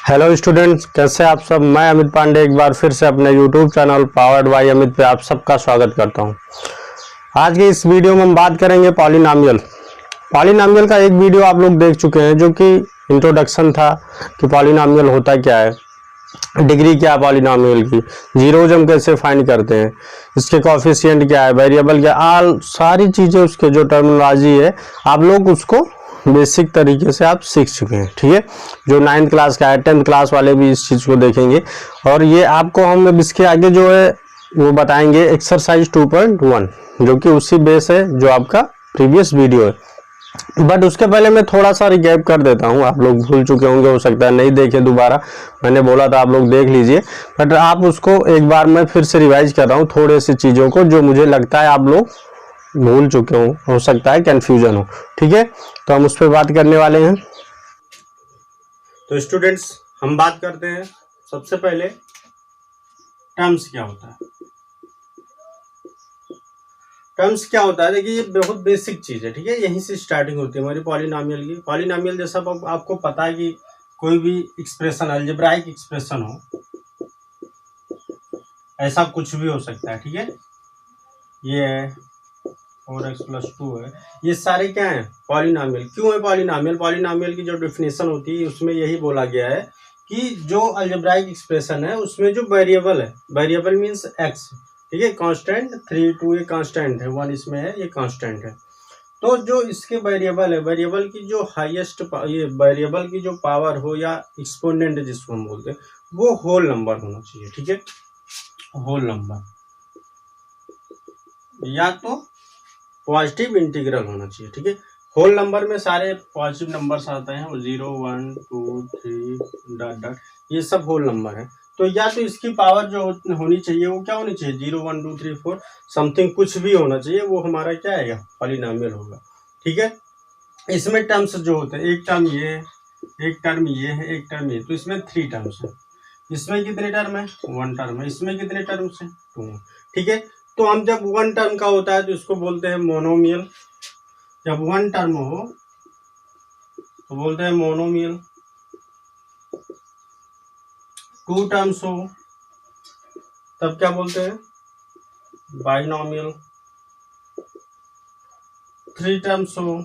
Hello students, कैसे आप सब। मैं अमित पांडे एक बार फिर से अपने YouTube channel powered by Amit पे आप सबका स्वागत करता हूं। आज की इस वीडियो में हम बात करेंगे पॉलिनॉमियल। पॉलिनॉमियल का एक वीडियो आप लोग देख चुके हैं जो कि इंट्रोडक्शन था कि पॉलिनॉमियल होता क्या है, डिग्री क्या है पॉलिनॉमियल की, जीरोज हम कैसे फाइंड करते हैं, इसके कोएफिशिएंट क्या है, वेरिएबल क्या, ऑल सारी चीज़ें उसके जो टर्मिनोलॉजी है आप लोग उसको बेसिक तरीके से आप सीख चुके हैं। ठीक है, जो 9th क्लास का है 10th क्लास वाले भी इस चीज़ को देखेंगे और ये आपको हम इसके आगे जो है वो बताएंगे एक्सरसाइज 2.1 जो कि उसी बेस है जो आपका प्रीवियस वीडियो है। बट उसके पहले मैं थोड़ा सा रिकैप कर देता हूँ, आप लोग भूल चुके होंगे, हो सकता है नहीं देखे दोबारा, मैंने बोला था आप लोग देख लीजिए, बट आप उसको एक बार मैं फिर से रिवाइज कर रहा हूँ थोड़े सी चीज़ों को जो मुझे लगता है आप लोग भूल चुके हो सकता है कंफ्यूजन हो। ठीक है, तो हम उस पर बात करने वाले हैं। तो स्टूडेंट्स, हम बात करते हैं सबसे पहले टर्म्स क्या होता है। टर्म्स क्या होता है, देखिए ये बहुत बेसिक चीज है। ठीक है, यहीं से स्टार्टिंग होती है हमारी पॉलिनॉमियल की। पॉलिनॉमियल जैसा आपको पता है कि कोई भी एक्सप्रेशन अलजेब्राइक एक्सप्रेशन हो, ऐसा कुछ भी हो सकता है। ठीक है, ये 4x+2 है, ये सारे क्या है पॉलिनॉमियल। क्यों है पॉलिनॉमियल? पॉलिनॉमियल की जो डेफिनेशन होती है उसमें यही बोला गया है कि जो अलजेब्राइक एक्सप्रेशन है उसमें जो वेरिएबल है, वेरिएबल मीन्स एक्स, ठीक है, कांस्टेंट 3 2 ये कांस्टेंट है, 1 इसमें है, ये कांस्टेंट है। तो जो इसके वेरिएबल है, वेरिएबल की जो हाईएस्ट ये वेरिएबल की जो पावर हो या एक्सपोनेंट जिसको हम बोलते हैं वो होल नंबर होना चाहिए। ठीक है, होल नंबर या तो पॉजिटिव इंटीग्रल होना चाहिए। ठीक है, होल नंबर में सारे पॉजिटिव नंबर्स आते हैं, 0 1 2 3 डॉट डॉट, ये सब होल नंबर है। तो या तो इसकी पावर जो होनी चाहिए वो क्या होनी चाहिए, 0 1 2 3 4 समथिंग कुछ भी होना चाहिए, वो हमारा क्या आएगा पॉलिनॉमियल होगा। ठीक है, इसमें टर्म्स जो होते हैं, एक टर्म ये है, एक टर्म ये है, एक टर्म ये, तो इसमें 3 टर्म्स है। इसमें कितने टर्म है? 1 टर्म है। इसमें कितने टर्म्स है? 2। ठीक है, तो हम जब 1 टर्म का होता है तो इसको बोलते हैं मोनोमियल। जब 1 टर्म हो तो बोलते हैं मोनोमियल। 2 टर्म्स हो तब क्या बोलते हैं? बाइनोमियल। 3 टर्म्स हो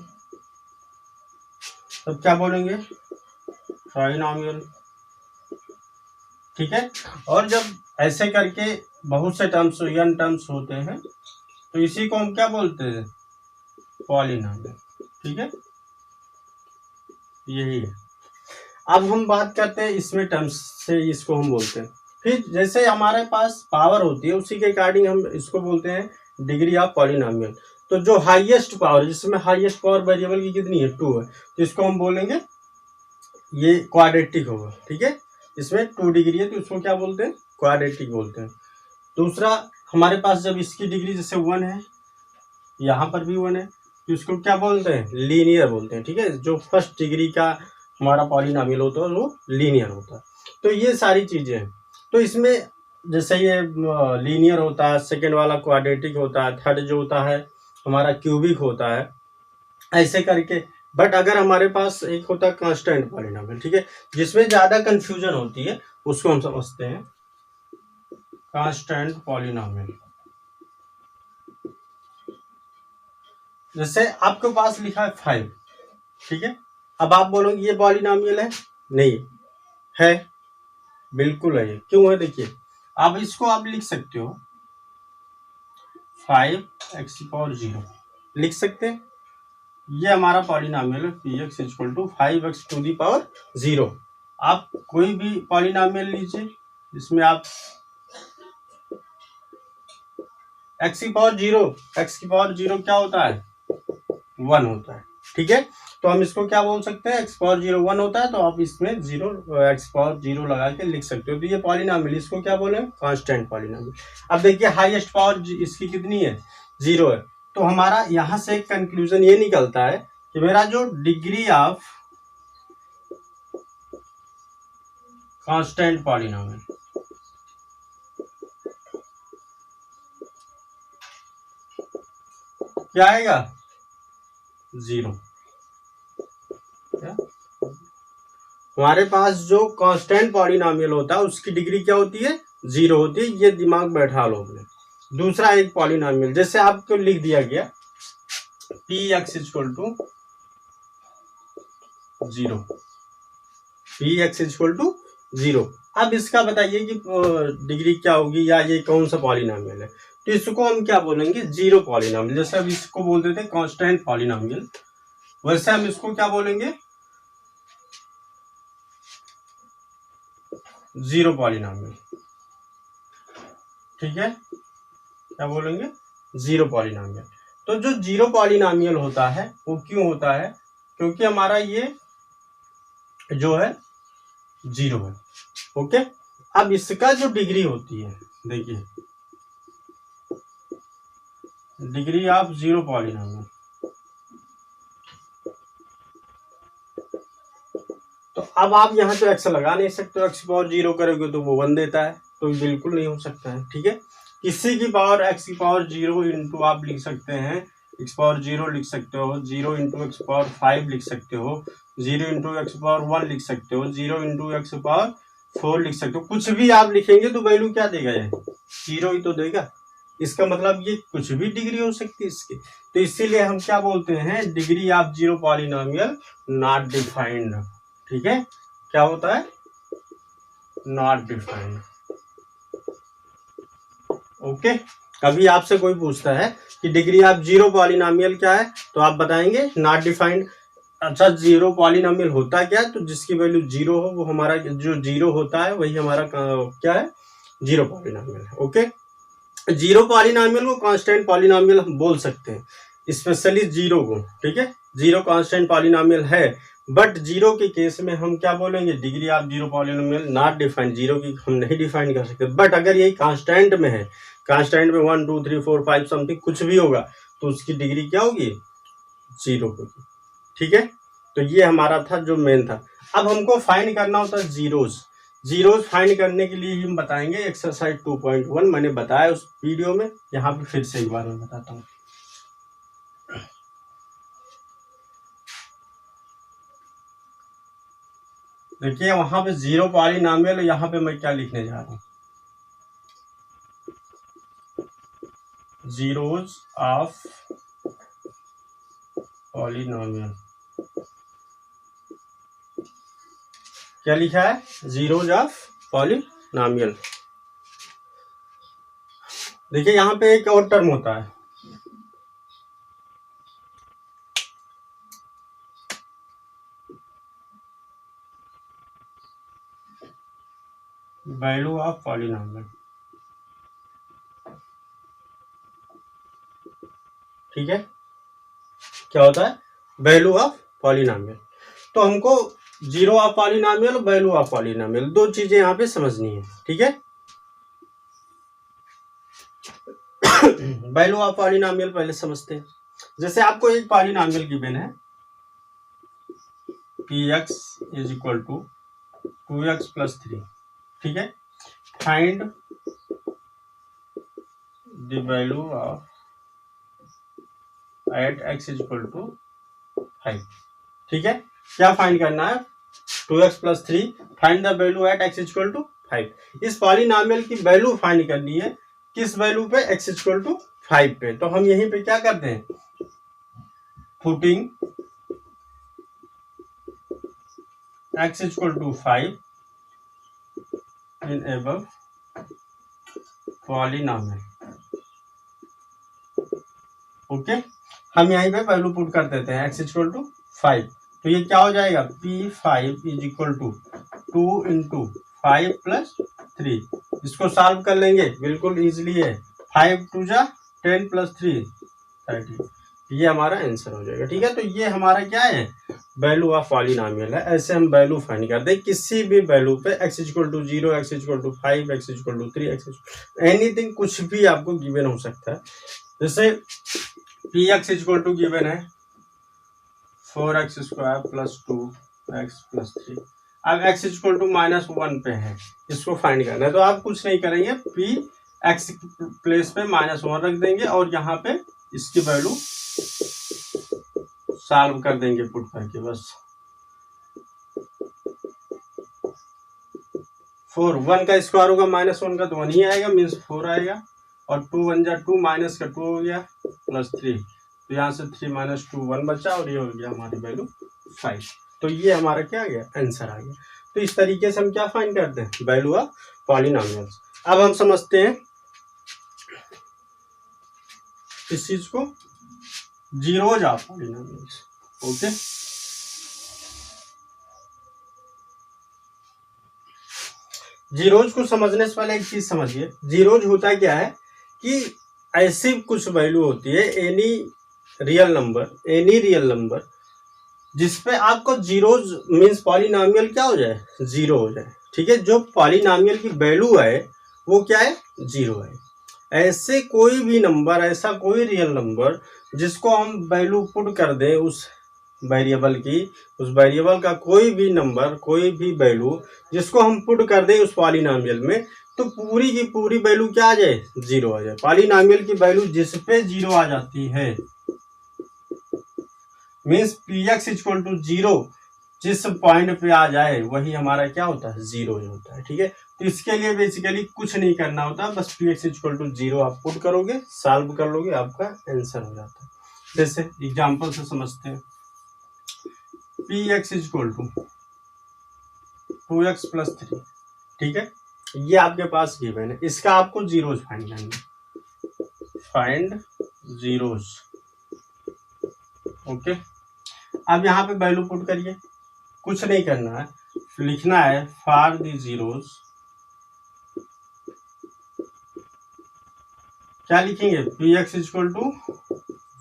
तब क्या बोलेंगे? ट्राइनोमियल। ठीक है, और जब ऐसे करके बहुत से टर्म्स n टर्म्स होते हैं तो इसी को हम क्या बोलते हैं? पॉलिनॉमियल। ठीक है, यही है। अब हम बात करते हैं इसमें टर्म्स से, इसको हम बोलते हैं। फिर जैसे हमारे पास पावर होती है उसी के अकॉर्डिंग हम इसको बोलते हैं डिग्री ऑफ पॉलिनॉमियल। तो जो हाईएस्ट पावर, जिसमें हाईएस्ट पावर वेरिएबल की कितनी है? 2 है, तो इसको हम बोलेंगे ये क्वाड्रेटिक होगा। ठीक है, इसमें 2 डिग्री है तो इसको क्या बोलते हैं? क्वाड्रेटिक बोलते हैं। दूसरा, हमारे पास जब इसकी डिग्री जैसे 1 है, यहाँ पर भी 1 है, तो इसको क्या बोलते हैं? लीनियर बोलते हैं। ठीक है, जो फर्स्ट डिग्री का हमारा पॉलिनॉमियल होता है वो लीनियर होता है। तो ये सारी चीजें हैं। तो इसमें जैसे ये लीनियर होता है, सेकेंड वाला क्वाड्रेटिक होता है, थर्ड जो होता है हमारा क्यूबिक होता है, ऐसे करके। बट अगर हमारे पास एक होता है कांस्टेंट पॉलिनॉमियल, ठीक है, जिसमें ज्यादा कंफ्यूजन होती है, उसको हम समझते हैं कांस्टेंट पॉलिनॉमियल। जैसे आपके पास लिखा है 5, ठीक है, अब आप बोलोगे ये पॉलिनॉमियल है? नहीं है, बिल्कुल है। क्यों है? देखिए, अब इसको आप लिख सकते हो 5x⁴, लिख सकते हैं, ये हमारा पॉलिनॉमियल है px = 5x⁴। आप कोई भी पॉलिनॉमियल लीजिए जिसमें आप x⁴ क्या होता है? 1 होता है। ठीक है, तो हम इसको क्या बोल सकते हैं? x⁴ 1 होता है, तो आप इसमें x⁴ लगा के लिख सकते हो। तो ये पॉलिनॉमियल, इसको क्या बोले? Constant polynomial. अब देखिए हाईएस्ट पावर इसकी कितनी है? 0 है। तो हमारा यहां से एक कंक्लूजन ये निकलता है कि मेरा जो डिग्री ऑफ कांस्टेंट पॉलिनॉमियल क्या आएगा? 0। हमारे पास जो कांस्टेंट पॉलिनोमियल होता है उसकी डिग्री क्या होती है, 0 होती है। ये दिमाग बैठा लो अपने। दूसरा एक पॉलिनोमियल जैसे आपको लिख दिया गया P x equal to 0, P x equal to 0। अब इसका बताइए कि डिग्री क्या होगी या ये कौन सा पॉलिनोमियल है। तो इसको हम क्या बोलेंगे, जीरो पॉलिनोमियल। जैसे अब इसको बोल देते हैं कांस्टेंट पॉलिनोमियल, वैसे हम इसको क्या बोलेंगे, जीरो पॉलिनोमियल। ठीक है, क्या बोलेंगे, जीरो पॉलिनोमियल। तो जो जीरो पॉलिनोमियल होता है वो क्यों होता है, क्योंकि हमारा ये जो है जीरो है। ओके, अब इसका जो डिग्री होती है, देखिए डिग्री ऑफ जीरो पॉलिनोमियल, तो अब आप यहाँ तो एक्स लगा नहीं सकते हो, एक्स पावर 0 करोगे तो वो 1 देता है, तो बिल्कुल नहीं हो सकता है। ठीक है, किसी की पावर एक्स की पावर 0 इंटू आप लिख सकते हैं एक्स पावर 0 लिख सकते हो, 0 इंटू एक्स पावर 5 लिख सकते हो, 0 इंटू एक्स पावर 1 लिख सकते हो, 0 इंटू एक्स पावर 4 लिख सकते हो। कुछ भी आप लिखेंगे तो वैल्यू क्या देगा, ये 0 ही तो देगा। इसका मतलब ये कुछ भी डिग्री हो सकती है इसकी। तो इसीलिए हम क्या बोलते हैं, degree of zero polynomial not defined. ठीक है, क्या होता है, नॉट डिफाइंड। ओके, कभी आपसे कोई पूछता है कि डिग्री ऑफ जीरो पॉलिनोमियल क्या है, तो आप बताएंगे नॉट डिफाइंड। अच्छा, जीरो पॉलिनोमियल होता क्या है, तो जिसकी वैल्यू 0 हो वो हमारा जो 0 होता है वही हमारा क्या है, जीरो पॉलिनोमियल है। ओके, जीरो पॉलिनोमियल को कांस्टेंट पॉलिनोमियल हम बोल सकते हैं, स्पेशली जीरो को। ठीक है, जीरो कांस्टेंट पॉलिनोमियल है, बट जीरो के केस में हम क्या बोलेंगे, degree of zero polynomial not defined. Zero की हम नहीं डिफाइन कर सकते, बट अगर यही कांस्टेंट में है, कांस्टेंट में 1 2 3 4 5 समथिंग कुछ भी होगा, तो उसकी डिग्री क्या होगी, 0 होगी। ठीक है, तो ये हमारा था जो मेन था। अब हमको फाइंड करना होता है जीरोज। जीरोज फाइंड करने के लिए हम बताएंगे एक्सरसाइज 2.1, मैंने बताया उस वीडियो में, यहाँ पे फिर से एक बार मैं बताता हूँ। देखिए वहां पे जीरो पॉलिनोमियल, यहाँ पे मैं क्या लिखने जा रहा हूँ, जीरोज ऑफ पॉलिनोमियल। क्या लिखा है, जीरोज ऑफ पॉलिनोमियल। देखिए यहाँ पे एक और टर्म होता है, वैल्यू ऑफ पॉलिनोमियल। ठीक है, क्या होता है, वैल्यू ऑफ पॉलिनोमियल। तो हमको zero of polynomial, value of polynomial, दो चीजें यहाँ पे समझनी है। ठीक है, वैल्यू ऑफ पॉलिनोमियल पहले समझते हैं। जैसे आपको एक पॉलिनोमियल गिवन है, P x is equal to 2x plus 3। ठीक है, find the value of at x is equal to 5। ठीक है, क्या फाइंड करना है, 2x plus 3, find the value at x is equal to 5। इस पॉलिनोमियल की वैल्यू फाइंड करनी है, किस वैल्यू पे, x इज इक्वल टू 5 पे। तो हम यहीं पे क्या करते हैं, putting x is equal to 5 in above polynomial. Okay, हम यहीं पे वैल्यू पुट कर देते हैं x इक्वल टू 5। तो ये क्या हो जाएगा, P5 is equal to 2 into 5 plus 3। इसको सॉल्व कर लेंगे, बिल्कुल इजीली है, 5 2 जा 10 प्लस 3 30। ये हमारा आंसर हो जाएगा। ठीक है, तो ये हमारा क्या है, वैल्यू ऑफ पॉलिनोमियल है। ऐसे हम वैल्यू फाइंड करते हैं किसी भी वैल्यू पे, x equal to 0, x equal to 5, x equal to 3, x anything, कुछ भी आपको गिवन हो सकता है। जैसे P x equal to given है 4x square plus 2x plus 3। अब x इक्वल टू -1 पे है, इसको फाइंड करना है। तो आप कुछ नहीं करेंगे, पी एक्स प्लेस पे -1 रख देंगे और यहाँ पे इसकी वैल्यू सॉल्व कर देंगे पुट करके, बस 4, 1 का स्क्वायर होगा -1 का तो 1 ही आएगा, मीन्स 4 आएगा। और 2 1 जा 2, माइनस का 2 हो गया, +3, तो यहाँ से 3 - 2 1 बचा, और ये हो गया हमारी वैल्यू 5। तो ये हमारा क्या आ गया, आंसर आ गया। तो इस तरीके से हम क्या फाइंड करते हैं, वैल्यू ऑफ पॉलिनोमियल्स। अब हम समझते हैं इस चीज को, zeros of polynomials. Okay, zeros को समझने से पहले एक चीज समझिए, जीरोज होता क्या है कि ऐसी कुछ वैल्यू होती है, एनी रियल नंबर जिसपे आपको जीरोज मीन्स पॉलिनोमियल क्या हो जाए, जीरो हो जाए। ठीक है, जो पॉलिनोमियल की वैल्यू है वो क्या है, जीरो है। ऐसे कोई भी नंबर, ऐसा कोई रियल नंबर जिसको हम वैल्यू पुट कर दें उस वेरिएबल की, उस वेरिएबल का कोई भी नंबर, कोई भी वैल्यू जिसको हम पुट कर दें उस पॉलिनोमियल में, तो पूरी की पूरी वैल्यू क्या आ जाए, जीरो आ जाए। पॉलिनोमियल की वैल्यू जिस पे जीरो आ जाती है, means px equal to zero, जिस पॉइंट पे आ जाए वही हमारा क्या होता है, जीरो ही होता है। ठीक है, तो इसके लिए बेसिकली कुछ नहीं करना होता, बस px इक्वल टू जीरो आप पुट करोगे, सॉल्व कर लोगे, आपका आंसर हो जाता है। जैसे एग्जांपल से समझते हैं, px इक्वल टू 2x + 3। ठीक है, ये आपके पास गिवन है, इसका आपको जीरोज फाइंड करना है, फाइंड जीरोज। ओके, अब यहाँ पे वैल्यू पुट करिए, कुछ नहीं करना है, लिखना है फॉर दी जीरोज, क्या लिखेंगे, px इक्वल टू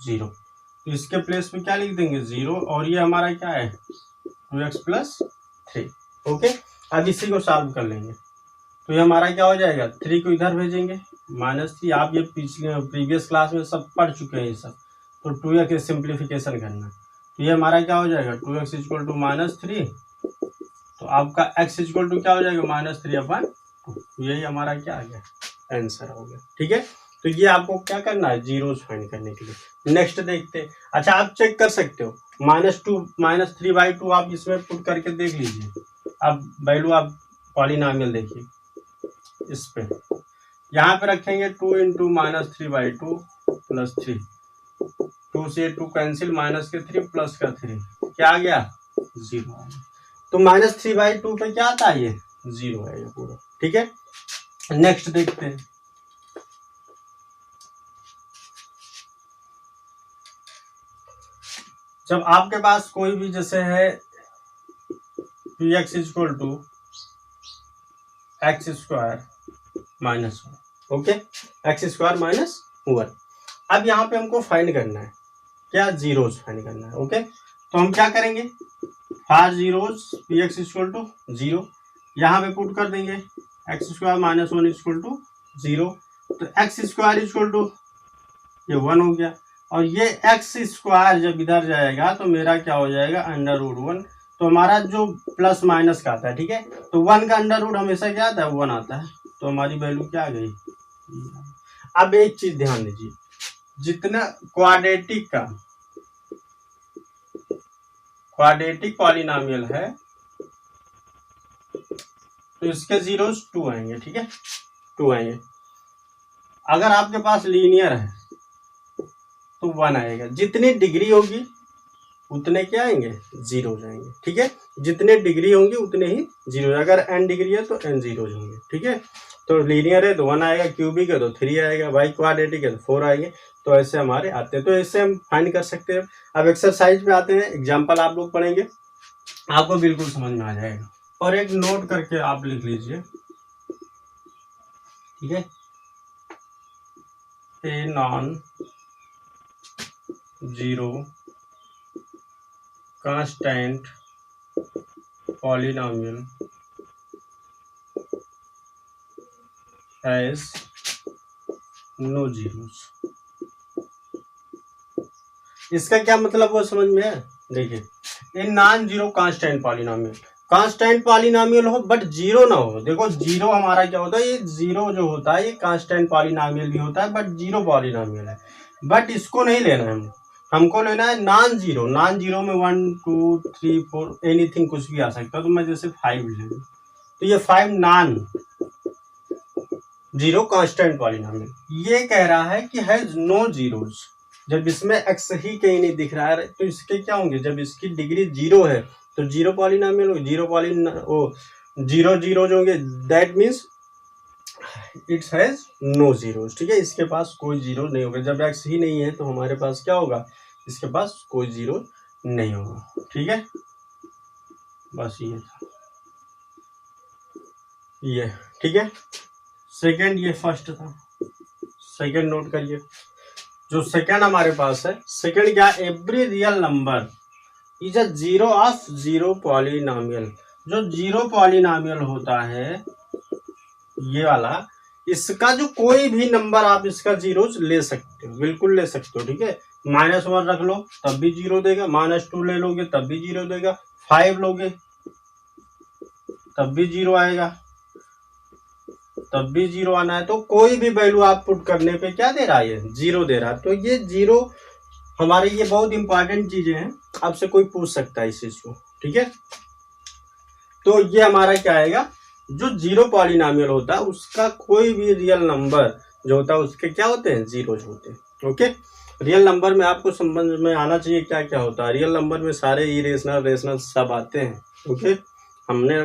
जीरो, तो इसके प्लेस में क्या लिख देंगे, जीरो, और ये हमारा क्या है, 2x + 3। ओके, अब इसी को सॉल्व कर लेंगे, तो ये हमारा क्या हो जाएगा, 3 को इधर भेजेंगे, -3, आप ये पिछले प्रीवियस क्लास में सब पढ़ चुके हैं ये सब, तो 2x सिंप्लीफिकेशन करना, तो ये हमारा क्या हो जाएगा, 2x इक्वल टू -3, तो आपका x इक्वल टू क्या हो जाएगा, -3/2, यही हमारा क्या आ गया, आंसर हो गया। ठीक है, तो ये आपको क्या करना है, जीरोस फाइंड करने के लिए। नेक्स्ट देखते हैं, अच्छा आप चेक कर सकते हो, -2 -3/2 आप इसमें पुट करके देख लीजिए, अब वैल्यू आप पॉलिनोमियल देखिए, इस पे यहाँ पे रखेंगे 2 × -3/2 + 3, 2 से 2 कैंसिल, माइनस के 3 प्लस का 3, क्या आ गया, जीरो आ गया। तो -3/2 पे क्या आता है, ये जीरो है ये पूरा। ठीक है, नेक्स्ट देखते हैं, जब आपके पास कोई भी जैसे है px equal to x² -1, okay, x² -1। अब यहाँ पे हमको फाइंड करना है क्या, जीरोज फाइंड करना है। ओके, तो हम क्या करेंगे, for zeros px equal to zero, यहाँ पे पुट कर देंगे x² -1 इक्वल टू जीरो, तो x² इक्वल टू ये 1 हो गया, और ये x² जब इधर जाएगा तो मेरा क्या हो जाएगा, √1, तो हमारा जो प्लस माइनस का आता है, ठीक है, तो 1 का अंडर हमेशा क्या आता है, 1 आता है, तो हमारी वैल्यू क्या आ गई। अब एक चीज ध्यान दीजिए, जितना क्वाड्रेटिक पॉलिनोमियल है तो इसके जीरोस 2 आएंगे। ठीक है, 2 आएंगे। अगर आपके पास लीनियर है तो 1 आएगा, जितनी डिग्री होगी उतने क्या आएंगे, जीरो जाएंगे। ठीक है, जितने डिग्री होंगे उतने ही जीरो, अगर n डिग्री है तो n जीरो होंगे। ठीक है, तो लीनियर है तो 1 आएगा, क्यूबिक है तो 3 आएगा, बाई क्वाड्रेटिक है तो 4 आएंगे। तो ऐसे हमारे आते हैं, तो इससे हम फाइंड कर सकते हैं। अब एक्सरसाइज पे आते हैं, एग्जाम्पल आप लोग पढ़ेंगे, आपको बिल्कुल समझ में आ जाएगा, और एक नोट करके आप लिख लीजिए। ठीक है, a non zero constant polynomial has no zeros. इसका क्या मतलब वो समझ में है, देखिए, a non zero constant polynomial हो बट जीरो ना हो। देखो जीरो हमारा क्या होता है, ये जीरो जो होता है ये कांस्टेंट पॉलिनोमियल भी होता है, बट जीरो पॉलिनोमियल है, बट इसको नहीं लेना है, हमको लेना है नॉन जीरो में 1 2 3 4 एनीथिंग कुछ भी आ सकता है। तो मैं जैसे 5 ले लूँ, तो ये 5 नॉन जीरो कांस्टेंट पॉलिनोमियल। ये कह रहा है कि हैज नो जीरोज। जब इसमें एक्स ही कहीं नहीं दिख रहा है तो इसके क्या होंगे, जब इसकी डिग्री जीरो है तो जीरो पॉलिनोमियल होगी, जीरो जीरोज होंगे, that means it's has no zeros. ठीक है, इसके पास कोई जीरो नहीं होगा। जब एक्स ही नहीं है तो हमारे पास क्या होगा, इसके पास कोई जीरो नहीं होगा। ठीक है, बस ये था ये। ठीक है, सेकंड ये फर्स्ट था, सेकंड नोट करिए। जो सेकंड हमारे पास है, सेकंड क्या, every real number is a zero of zero polynomial. जो जीरो पॉलिनोमियल होता है ये वाला, इसका जो कोई भी नंबर आप इसका जीरोज ले सकते हो, बिल्कुल ले सकते हो। ठीक है, -1 रख लो तब भी जीरो देगा, -2 ले लोगे तब भी जीरो देगा, 5 लोगे तब भी जीरो आएगा, तब भी जीरो आना है। तो कोई भी वैल्यू आप पुट करने पे क्या दे रहा है, ये जीरो दे रहा है। तो ये जीरो हमारे, ये बहुत इंपॉर्टेंट चीजें हैं, आपसे कोई पूछ सकता है इस चीज को। ठीक है, तो ये हमारा क्या आएगा, जो जीरो पॉलिनोमियल होता है उसका कोई भी रियल नंबर जो होता है उसके क्या होते हैं, जीरोज होते हैं। ओके, रियल नंबर में आपको समझ में आना चाहिए क्या क्या होता है। रियल नंबर में सारे इरेशनल रेशनल सब आते हैं। ओके, हमने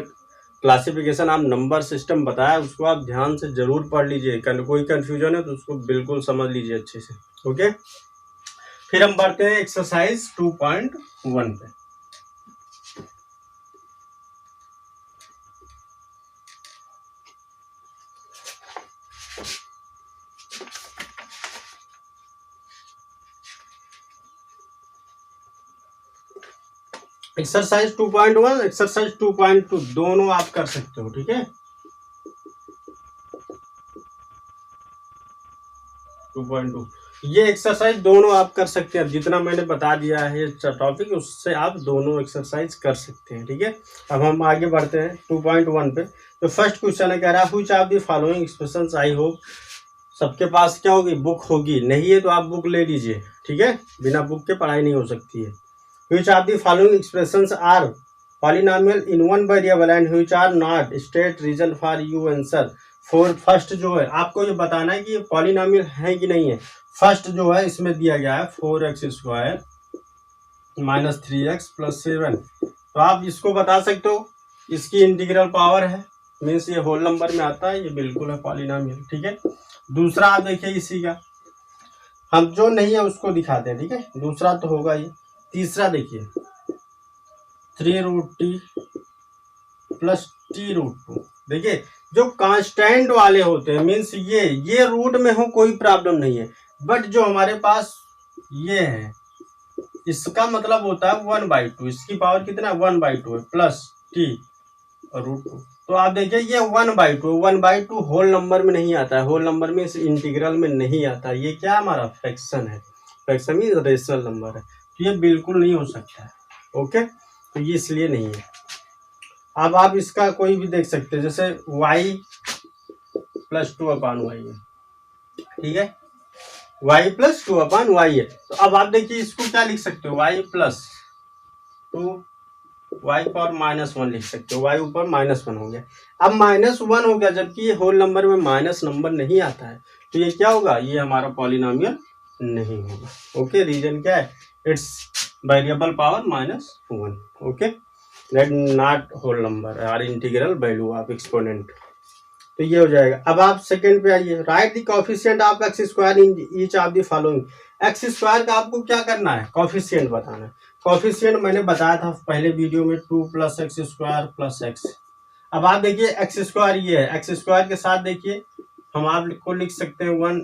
क्लासिफिकेशन आप नंबर सिस्टम बताया, उसको आप ध्यान से जरूर पढ़ लीजिए। कोई कंफ्यूजन है तो उसको बिल्कुल समझ लीजिए अच्छे से। ओके, फिर हम बढ़ते हैं एक्सरसाइज 2.1 पे। एक्सरसाइज 2.1 एक्सरसाइज 2.2 दोनों आप कर सकते हो। ठीक है, 2.2 ये एक्सरसाइज दोनों आप कर सकते हैं। जितना मैंने बता दिया है टॉपिक, उससे आप दोनों एक्सरसाइज कर सकते हैं। ठीक है, अब हम आगे बढ़ते हैं 2.1 पे। तो फर्स्ट क्वेश्चन है, कह रहा है which of the following expressions, I hope सबके पास क्या होगी, बुक होगी। नहीं है तो आप बुक ले लीजिए। ठीक है, बिना बुक के पढ़ाई नहीं हो सकती है। Which of the following expressions are polynomial in one variable and which are not? State reason for you answer. First जो है आपको ये बताना है कि ये पॉलिनोमियल है कि नहीं है। फर्स्ट जो है इसमें दिया गया है 4x स्क्वायर -3x + 7। तो आप इसको बता सकते हो, इसकी इंटीग्रल पावर है, मीन्स ये होल नंबर में आता है, ये बिल्कुल है पॉलिनोमियल। ठीक है, दूसरा आप देखिए इसी का, हम जो नहीं है उसको दिखाते हैं। ठीक है, दूसरा तो होगा ये। तीसरा देखिए 3√t + t√2। देखिए जो कांस्टेंट वाले होते हैं, मीन्स ये रूट में हो कोई प्रॉब्लम नहीं है, बट जो हमारे पास ये है इसका मतलब होता है 1/2। इसकी पावर कितना, 1/2 है, प्लस t√2। तो आप देखिए ये 1/2 होल नंबर में नहीं आता है, होल नंबर में इस इंटीग्रल में नहीं आता। ये क्या हमारा फ्रैक्शन है, फ्रैक्शन मीन रेशनल नंबर है, तो ये बिल्कुल नहीं हो सकता है। ओके, तो ये इसलिए नहीं है। अब आप इसका कोई भी देख सकते हैं, जैसे y + 2/y है। ठीक है, y + 2/y है। तो अब आप देखिए इसको क्या लिख सकते हो, y + 2 y पावर -1 लिख सकते हो। y ऊपर -1 हो गया। अब -1 हो गया, जबकि ये होल नंबर में माइनस नंबर नहीं आता है, तो ये क्या होगा, ये हमारा पॉलिनोमियल नहीं होगा। ओके, रीजन क्या है, it's variable power -1। Okay, that not whole number और इंटीग्रल वैल्यू ऑफ एक्सपोनेंट। तो ये हो जाएगा। अब आप सेकंड पे आइए, right the coefficient of x square in each of the following. X square का आपको क्या करना है, कोफिशिएंट बताना है। कोफिशिएंट मैंने बताया था पहले वीडियो में, 2 + x² + x। अब आप देखिए एक्स स्क्वायर ये है, एक्स स्क्वायर के साथ देखिए हम आपको लिख सकते हैं 1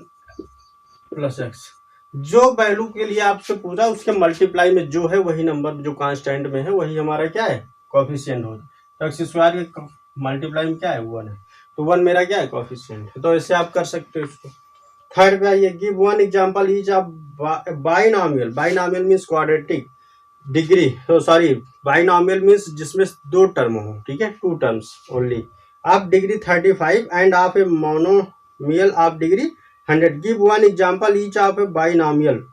+ x। जो वैल्यू के लिए आपसे पूछा उसके मल्टीप्लाई में जो है वही नंबर जो कांस्टेंट में है वही हमारा क्या है, कोफिशिएंट होगा। तो एक्स स्क्वायर के मल्टीप्लाई में क्या है, 1 है, तो 1 मेरा क्या है, कोफिशिएंट। तो ऐसे आप कर सकते हो इसको। थर्ड पे आइए, give one example each of binomial. Binomial means quadratic degree, तो सॉरी बाइनोमियल मींस जिसमें 2 टर्म हो। ठीक है, 2 terms only, of degree 35 end of a monomial of degree 100। Give one example each of A binomial.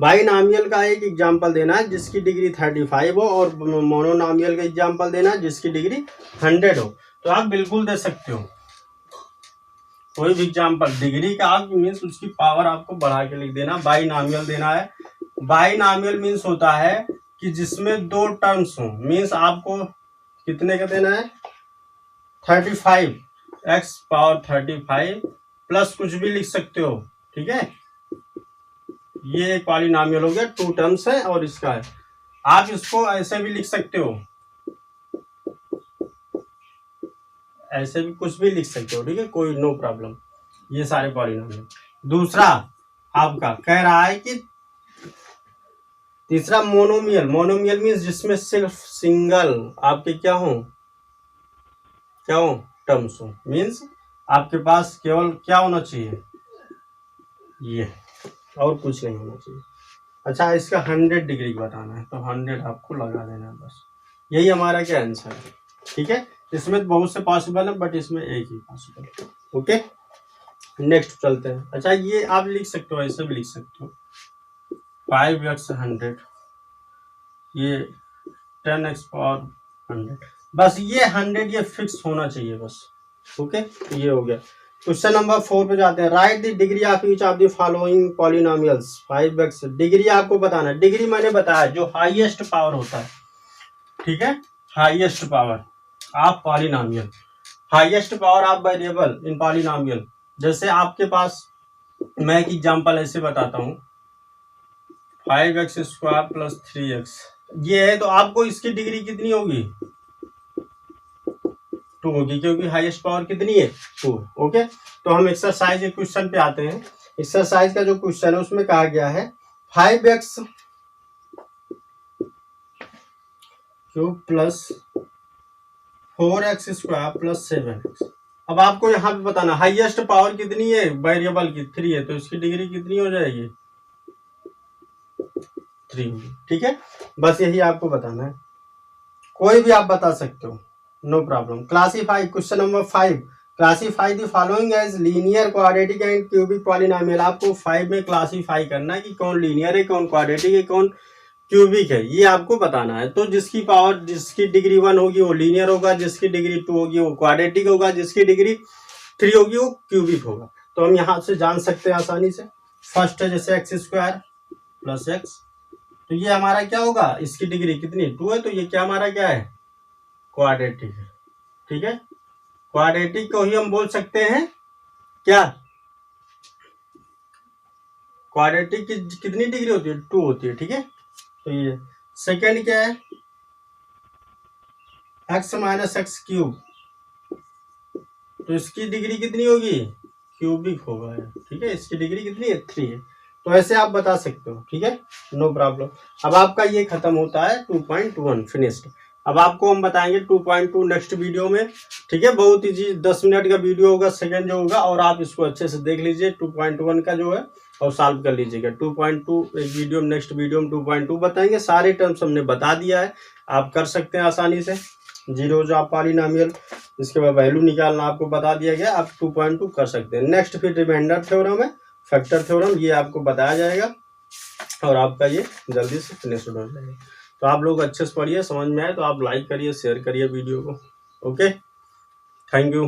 Binomial का एक example देना है जिसकी डिग्री 35 हो और मोनोनॉमियल का एग्जांपल देना है जिसकी डिग्री 100 हो। तो आप बिल्कुल दे सकते हो कोई भी एग्जांपल। डिग्री का आप मीन्स उसकी पावर आपको बढ़ा के लिख देना। बाइनॉमियल देना है। बाइनॉमियल मीन्स होता है कि जिसमें दो टर्म्स हो, मीन्स आपको कितने का देना है 35 x पावर 35 प्लस कुछ भी लिख सकते हो, ठीक है। ये एक पॉलिनॉमियल हो गया, 2 टर्म्स है और इसका है। आप इसको ऐसे भी लिख सकते हो, ऐसे भी कुछ भी लिख सकते हो, ठीक है, कोई नो प्रॉब्लम। ये सारे पॉलिनॉमियल। दूसरा आपका कह रहा है कि तीसरा मोनोमियल। मोनोमियल मीन्स जिसमें सिर्फ सिंगल आपके क्या हो टर्म्स हो, मीन्स आपके पास केवल क्या होना चाहिए ये, और कुछ नहीं होना चाहिए। अच्छा, इसका 100 डिग्री बताना है तो 100 आपको लगा देना है बस। यही हमारा क्या आंसर है, ठीक है। इसमें बहुत से पॉसिबल है बट इसमें एक ही पॉसिबल है। ओके, नेक्स्ट चलते हैं। अच्छा, ये आप लिख सकते हो, ऐसे भी लिख सकते हो 5x 100, ये 10x पावर 100, बस ये 100 ये फिक्स होना चाहिए बस। ओके, तो ये हो गया। क्वेश्चन नंबर 4 पे जाते हैं। Right the degree of each of the following polynomials 5x। Degree आपको बताना है। डिग्री मैंने बताया जो हाईएस्ट पावर होता है, ठीक है, highest power of polynomial. Highest power of variable in polynomial. जैसे आपके पास मैं एक एग्जांपल ऐसे बताता हूँ 5x स्क्वायर प्लस 3x ये है, तो आपको इसकी डिग्री कितनी होगी 2 होगी, क्योंकि हाईएस्ट पावर कितनी है 2। ओके, तो हम एक्सरसाइज के क्वेश्चन पे आते हैं। एक्सरसाइज का जो क्वेश्चन है उसमें कहा गया है 5x cube plus 4x square plus 7x। अब आपको यहाँ पे बताना हाईएस्ट पावर कितनी है वेरिएबल की 3 है, तो इसकी डिग्री कितनी हो जाएगी 3 होगी, ठीक है। बस यही आपको बताना है, कोई भी आप बता सकते हो, no problem. Classify question number 5। Classify the following as linear, quadratic and cubic polynomial. आपको 5 में क्लासीफाई करना है कि कौन लीनियर है, कौन क्वाड्रेटिक है, कौन क्यूबिक है, ये आपको बताना है। तो जिसकी पावर जिसकी डिग्री 1 होगी वो लीनियर होगा, जिसकी डिग्री 2 होगी वो क्वाड्रेटिक होगा, जिसकी डिग्री 3 होगी वो क्यूबिक होगा। तो हम यहाँ से जान सकते हैं आसानी से। फर्स्ट है जैसे एक्स स्क्वायर प्लस एक्स, तो ये हमारा क्या होगा, इसकी डिग्री कितनी 2 है, तो ये क्या हमारा क्या है क्वाड्रेटिक है, ठीक है। क्वाड्रेटिक को ही हम बोल सकते हैं क्या, क्वाड्रेटिक की कितनी डिग्री होती है 2 होती है, ठीक है। तो ये सेकेंड क्या है x माइनस एक्स क्यूब, तो इसकी डिग्री कितनी होगी क्यूबिक होगा, ठीक है। इसकी डिग्री कितनी है 3 है। तो ऐसे आप बता सकते हो, ठीक है, नो प्रॉब्लम। अब आपका ये खत्म होता है 2.1 फिनिश्ड। अब आपको हम बताएंगे 2.2 नेक्स्ट वीडियो में, ठीक है। बहुत इजी 10 मिनट का वीडियो होगा, सेकंड जो होगा, और आप इसको अच्छे से देख लीजिए 2.1 का जो है और सॉल्व कर लीजिएगा। 2.2 एक वीडियो में, नेक्स्ट वीडियो में 2.2 बताएंगे। सारे टर्म्स हमने बता दिया है, आप कर सकते हैं आसानी से। जीरो जो आप पॉलिनॉमियल, इसके बाद वैल्यू निकालना आपको बता दिया गया, आप 2.2 कर सकते हैं। नेक्स्ट फिर रिमाइंडर थ्योरम है, फैक्टर थ्योरम, ये आपको बताया जाएगा और आपका ये जल्दी से फिनिश हो जाएगा। तो आप लोग अच्छे से पढ़िए, समझ में आए तो आप लाइक करिए, शेयर करिए वीडियो को। Okay, thank you.